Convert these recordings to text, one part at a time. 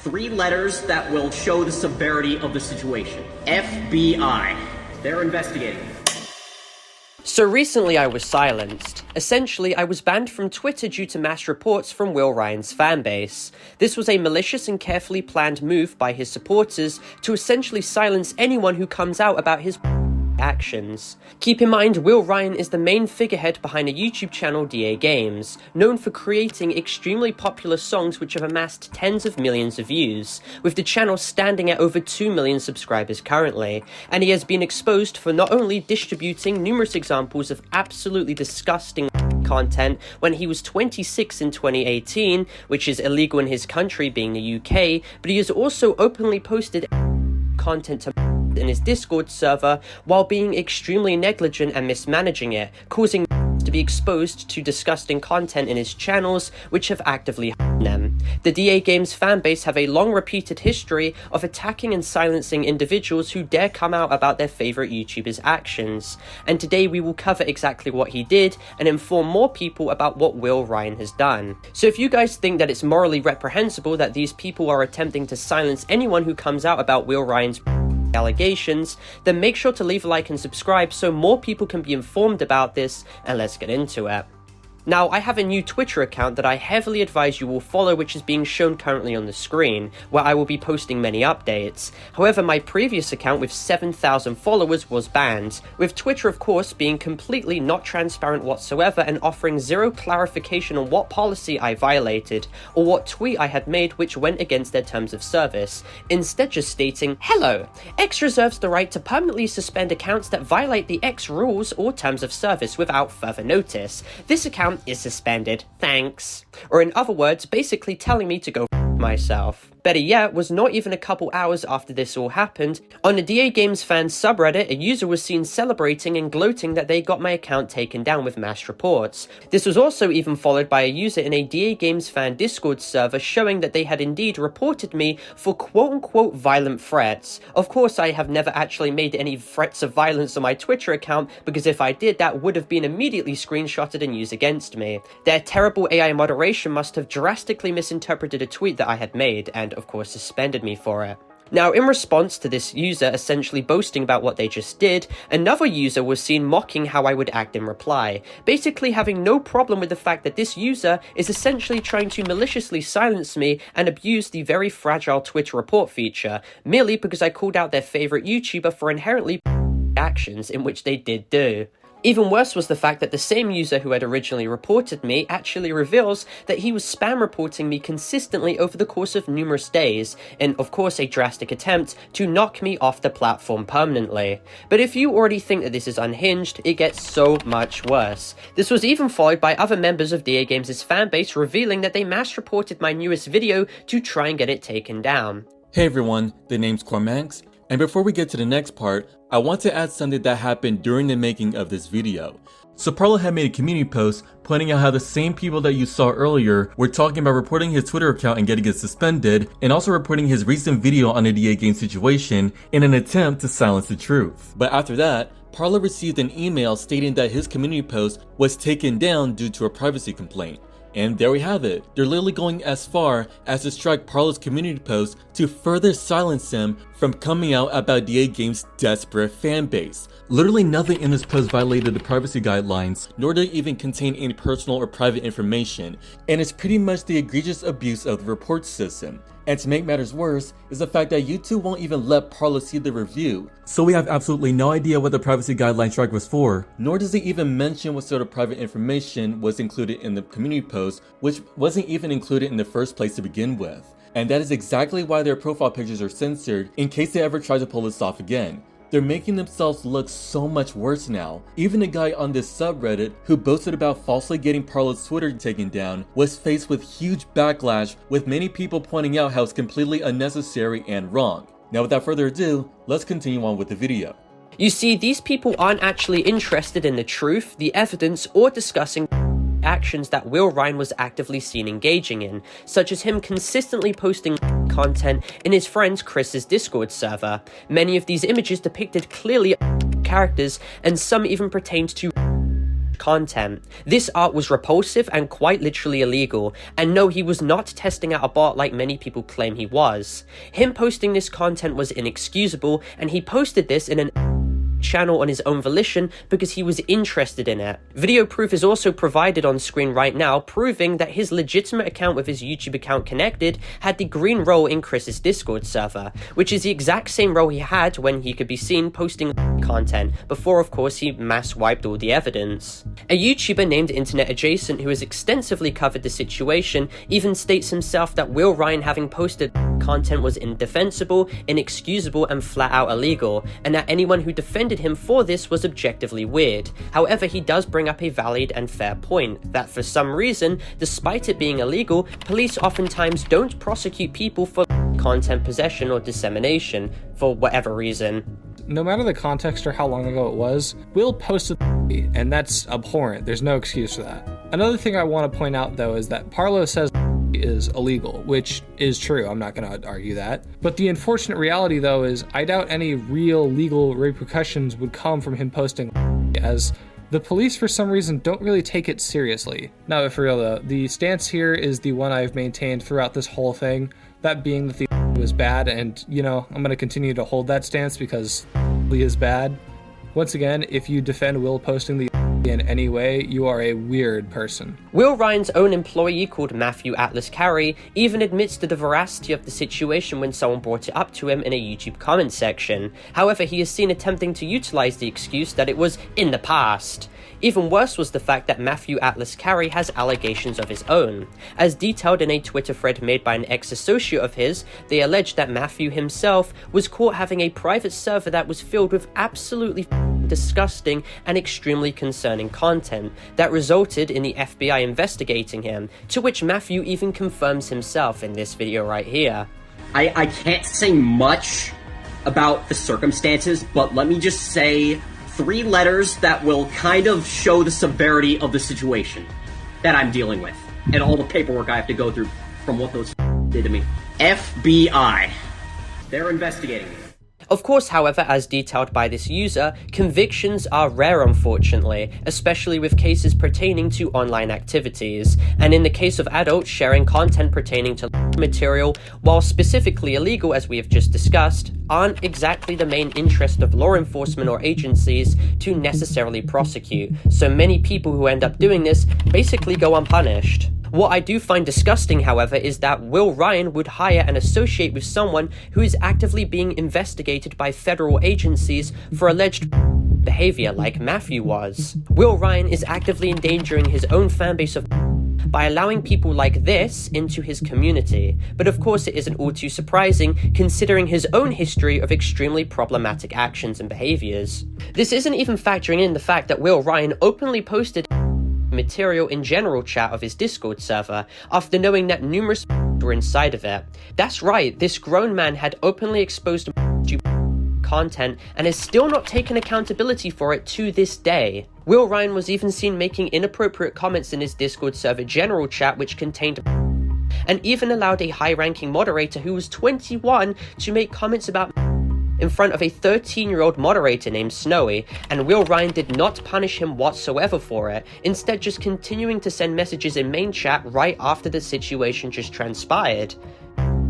3 letters that will show the severity of the situation. FBI. They're investigating. So recently I was silenced. Essentially, I was banned from Twitter due to mass reports from Will Ryan's fanbase. This was a malicious and carefully planned move by his supporters to essentially silence anyone who comes out about his actions. Keep in mind, Will Ryan is the main figurehead behind a YouTube channel, DA Games, known for creating extremely popular songs which have amassed tens of millions of views, with the channel standing at over 2 million subscribers currently, and he has been exposed for not only distributing numerous examples of absolutely disgusting content when he was 26 in 2018, which is illegal in his country being the UK, but he has also openly posted content to in his Discord server while being extremely negligent and mismanaging it, causing to be exposed to disgusting content in his channels which have actively harmed them. The DA Games fanbase have a long repeated history of attacking and silencing individuals who dare come out about their favorite YouTuber's actions, and today we will cover exactly what he did and inform more people about what Will Ryan has done. So if you guys think that it's morally reprehensible that these people are attempting to silence anyone who comes out about Will Ryan's allegations, then make sure to leave a like and subscribe so more people can be informed about this, and let's get into it. Now, I have a new Twitter account that I heavily advise you will follow, which is being shown currently on the screen, where I will be posting many updates. However, my previous account with 7,000 followers was banned, with Twitter of course being completely not transparent whatsoever and offering zero clarification on what policy I violated, or what tweet I had made which went against their terms of service, instead just stating, "Hello, X reserves the right to permanently suspend accounts that violate the X rules or terms of service without further notice. This account is suspended, thanks." Or in other words, basically telling me to go myself. Better yet, was not even a couple hours after this all happened, on the DA Games fans subreddit, a user was seen celebrating and gloating that they got my account taken down with mass reports. This was also even followed by a user in a DA Games fan Discord server showing that they had indeed reported me for quote-unquote violent threats. Of course, I have never actually made any threats of violence on my Twitter account, because if I did, that would have been immediately screenshotted and used against me. Their terrible AI moderation must have drastically misinterpreted a tweet that I had made, and of course suspended me for it. Now, in response to this user essentially boasting about what they just did, another user was seen mocking how I would act in reply, basically having no problem with the fact that this user is essentially trying to maliciously silence me and abuse the very fragile Twitter report feature, merely because I called out their favorite YouTuber for inherently actions in which they did do. Even worse was the fact that the same user who had originally reported me actually reveals that he was spam reporting me consistently over the course of numerous days, in of course a drastic attempt to knock me off the platform permanently. But if you already think that this is unhinged, it gets so much worse. This was even followed by other members of DA Games' fanbase revealing that they mass reported my newest video to try and get it taken down. Hey everyone, the name's Cormax, and before we get to the next part, I want to add something that happened during the making of this video. So Parlo had made a community post pointing out how the same people that you saw earlier were talking about reporting his Twitter account and getting it suspended, and also reporting his recent video on the DA Game situation in an attempt to silence the truth. But after that, Parlo received an email stating that his community post was taken down due to a privacy complaint. And there we have it. They're literally going as far as to strike Parlo's community post to further silence him from coming out about DA Games' desperate fanbase. Literally nothing in this post violated the privacy guidelines, nor did it even contain any personal or private information, and it's pretty much the egregious abuse of the report system. And to make matters worse is the fact that YouTube won't even let Parlo see the review. So we have absolutely no idea what the privacy guideline strike was for, nor does it even mention what sort of private information was included in the community post, which wasn't even included in the first place to begin with. And that is exactly why their profile pictures are censored in case they ever try to pull this off again. They're making themselves look so much worse now. Even a guy on this subreddit who boasted about falsely getting Parlo's Twitter taken down was faced with huge backlash, with many people pointing out how it's completely unnecessary and wrong. Now without further ado, let's continue on with the video. You see, these people aren't actually interested in the truth, the evidence, or discussing actions that Will Ryan was actively seen engaging in, such as him consistently posting content in his friend Chris's Discord server. Many of these images depicted clearly characters, and some even pertained to content. This art was repulsive and quite literally illegal, and no, he was not testing out a bot like many people claim he was. Him posting this content was inexcusable, and he posted this in an channel on his own volition because he was interested in it. Video proof is also provided on screen right now, proving that his legitimate account with his YouTube account connected had the green role in Chris's Discord server, which is the exact same role he had when he could be seen posting content, before of course he mass wiped all the evidence. A YouTuber named Internet Adjacent, who has extensively covered the situation, even states himself that Will Ryan having posted content was indefensible, inexcusable, and flat out illegal, and that anyone who defended him for this was objectively weird. However, he does bring up a valid and fair point, that for some reason, despite it being illegal, police oftentimes don't prosecute people for content possession or dissemination, for whatever reason. No matter the context or how long ago it was, Will posted and that's abhorrent. There's no excuse for that. Another thing I want to point out though is that Parlo says is illegal, which is true. I'm not going to argue that. But the unfortunate reality though is I doubt any real legal repercussions would come from him posting, as the police for some reason don't really take it seriously. No, for real though, the stance here is the one I've maintained throughout this whole thing, that being that the was bad, and you know, I'm going to continue to hold that stance because is bad. Once again, if you defend Will posting the in any way, you are a weird person. Will Ryan's own employee, called Matthew Carey, even admits to the veracity of the situation when someone brought it up to him in a YouTube comment section. However, he is seen attempting to utilize the excuse that it was in the past. Even worse was the fact that Matthew Carey has allegations of his own. As detailed in a Twitter thread made by an ex-associate of his, they alleged that Matthew himself was caught having a private server that was filled with absolutely disgusting and extremely concerning content that resulted in the FBI investigating him, to which Matthew even confirms himself in this video right here. I can't say much about the circumstances, but let me just say 3 letters that will kind of show the severity of the situation that I'm dealing with, and all the paperwork I have to go through from what those did to me. FBI. They're investigating me. Of course, however, as detailed by this user, convictions are rare unfortunately, especially with cases pertaining to online activities, and in the case of adults sharing content pertaining to material, while specifically illegal as we have just discussed, aren't exactly the main interest of law enforcement or agencies to necessarily prosecute, so many people who end up doing this basically go unpunished. What I do find disgusting, however, is that Will Ryan would hire and associate with someone who is actively being investigated by federal agencies for alleged behavior like Matthew was. Will Ryan is actively endangering his own fanbase of by allowing people like this into his community, but of course it isn't all too surprising considering his own history of extremely problematic actions and behaviors. This isn't even factoring in the fact that Will Ryan openly posted material in general chat of his Discord server after knowing that numerous were inside of it. That's right, this grown man had openly exposed content and has still not taken accountability for it to this day. Will Ryan was even seen making inappropriate comments in his Discord server general chat which contained and even allowed a high-ranking moderator who was 21 to make comments about in front of a 13-year-old moderator named Snowy, and Will Ryan did not punish him whatsoever for it, instead just continuing to send messages in main chat right after the situation just transpired.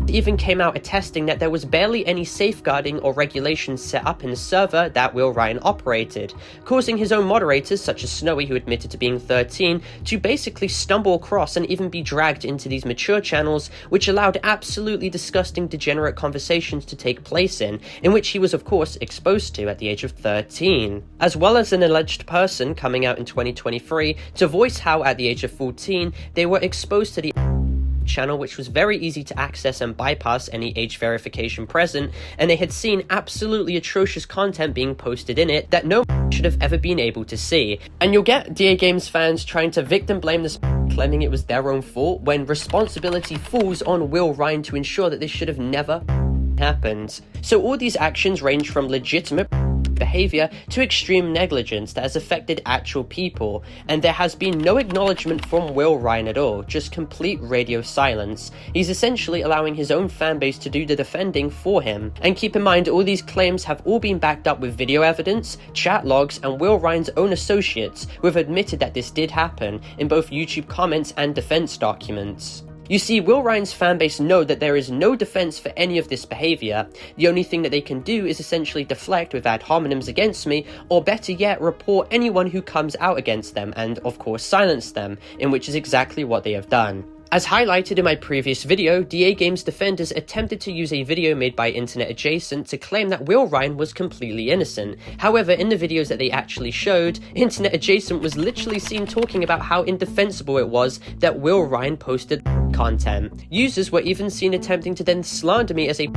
It even came out attesting that there was barely any safeguarding or regulations set up in the server that Will Ryan operated, causing his own moderators, such as Snowy, who admitted to being 13, to basically stumble across and even be dragged into these mature channels, which allowed absolutely disgusting, degenerate conversations to take place in which he was of course exposed to at the age of 13. As well as an alleged person coming out in 2023 to voice how at the age of 14 they were exposed to the channel, which was very easy to access and bypass any age verification present, and they had seen absolutely atrocious content being posted in it that no one should have ever been able to see. And you'll get DA Games fans trying to victim blame this, claiming it was their own fault, when responsibility falls on Will Ryan to ensure that this should have never happened. So all these actions range from legitimate behavior to extreme negligence that has affected actual people, and there has been no acknowledgement from Will Ryan at all, just complete radio silence. He's essentially allowing his own fanbase to do the defending for him. And keep in mind, all these claims have all been backed up with video evidence, chat logs, and Will Ryan's own associates who have admitted that this did happen in both YouTube comments and defense documents. You see, Will Ryan's fanbase know that there is no defense for any of this behavior. The only thing that they can do is essentially deflect with ad hominems against me, or better yet, report anyone who comes out against them and, of course, silence them, in which is exactly what they have done. As highlighted in my previous video, DA Games defenders attempted to use a video made by Internet Adjacent to claim that Will Ryan was completely innocent. However, in the videos that they actually showed, Internet Adjacent was literally seen talking about how indefensible it was that Will Ryan posted content. Users were even seen attempting to then slander me as a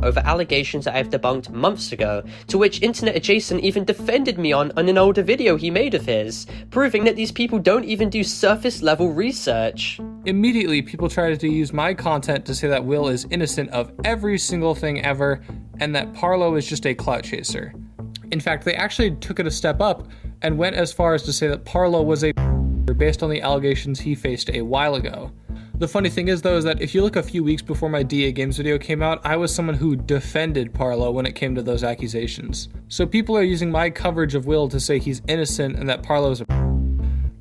over allegations that I have debunked months ago, to which Internet Adjacent even defended me on an older video he made of his, proving that these people don't even do surface level research. Immediately, people tried to use my content to say that Will is innocent of every single thing ever, and that Parlo is just a clout chaser. In fact, they actually took it a step up and went as far as to say that Parlo was a based on the allegations he faced a while ago. The funny thing is, though, is that if you look a few weeks before my DA Games video came out, I was someone who defended Parlo when it came to those accusations. So people are using my coverage of Will to say he's innocent and that Parlo is a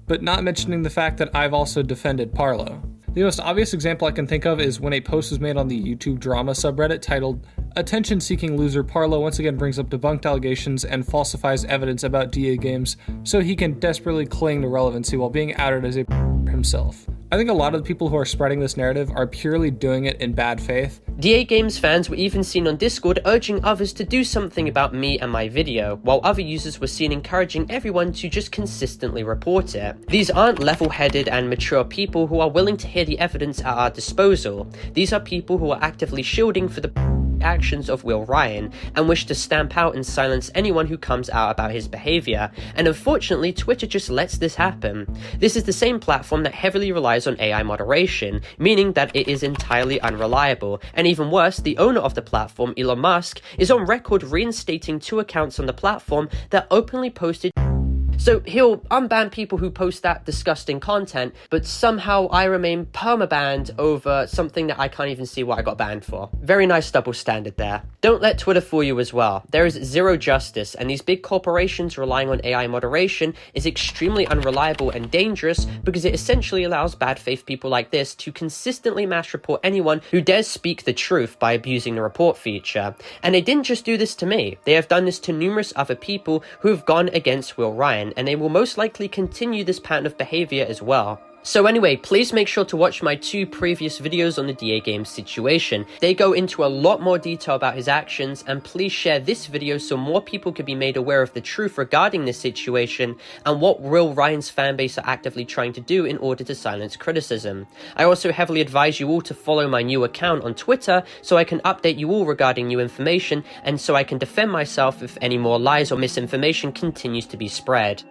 but not mentioning the fact that I've also defended Parlo. The most obvious example I can think of is when a post was made on the YouTube drama subreddit titled, "Attention-seeking loser Parlo once again brings up debunked allegations and falsifies evidence about DA Games so he can desperately cling to relevancy while being outed as a himself." I think a lot of the people who are spreading this narrative are purely doing it in bad faith. DA Games fans were even seen on Discord urging others to do something about me and my video, while other users were seen encouraging everyone to just consistently report it. These aren't level-headed and mature people who are willing to hear the evidence at our disposal. These are people who are actively shielding for the actions of Will Ryan and wish to stamp out and silence anyone who comes out about his behavior, and unfortunately Twitter just lets this happen. This is the same platform that heavily relies on AI moderation, meaning that it is entirely unreliable, and even worse, the owner of the platform, Elon Musk, is on record reinstating 2 accounts on the platform that openly posted. So he'll unban people who post that disgusting content, but somehow I remain permabanned over something that I can't even see what I got banned for. Very nice double standard there. Don't let Twitter fool you as well. There is zero justice, and these big corporations relying on AI moderation is extremely unreliable and dangerous because it essentially allows bad faith people like this to consistently mass report anyone who dares speak the truth by abusing the report feature. And they didn't just do this to me. They have done this to numerous other people who have gone against Will Ryan, and they will most likely continue this pattern of behavior as well. So anyway, please make sure to watch my 2 previous videos on the DA Games situation. They go into a lot more detail about his actions, and please share this video so more people can be made aware of the truth regarding this situation and what Will Ryan's fanbase are actively trying to do in order to silence criticism. I also heavily advise you all to follow my new account on Twitter so I can update you all regarding new information and so I can defend myself if any more lies or misinformation continues to be spread.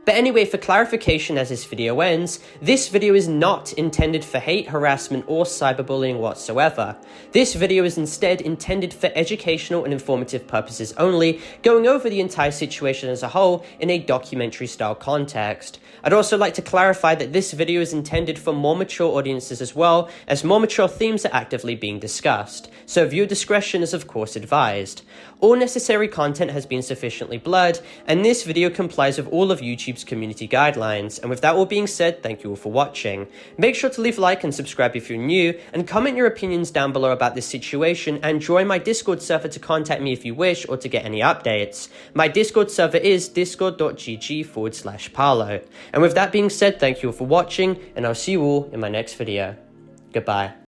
But anyway, for clarification as this video ends, this video is not intended for hate, harassment, or cyberbullying whatsoever. This video is instead intended for educational and informative purposes only, going over the entire situation as a whole in a documentary-style context. I'd also like to clarify that this video is intended for more mature audiences as well, as more mature themes are actively being discussed, so viewer discretion is of course advised. All necessary content has been sufficiently blurred, and this video complies with all of YouTube's community guidelines. And with that all being said, thank you all for watching. Make sure to leave a like and subscribe if you're new, and comment your opinions down below about this situation, and join my Discord server to contact me if you wish or to get any updates. My Discord server is discord.gg/Parlo. And with that being said, thank you all for watching, and I'll see you all in my next video. Goodbye.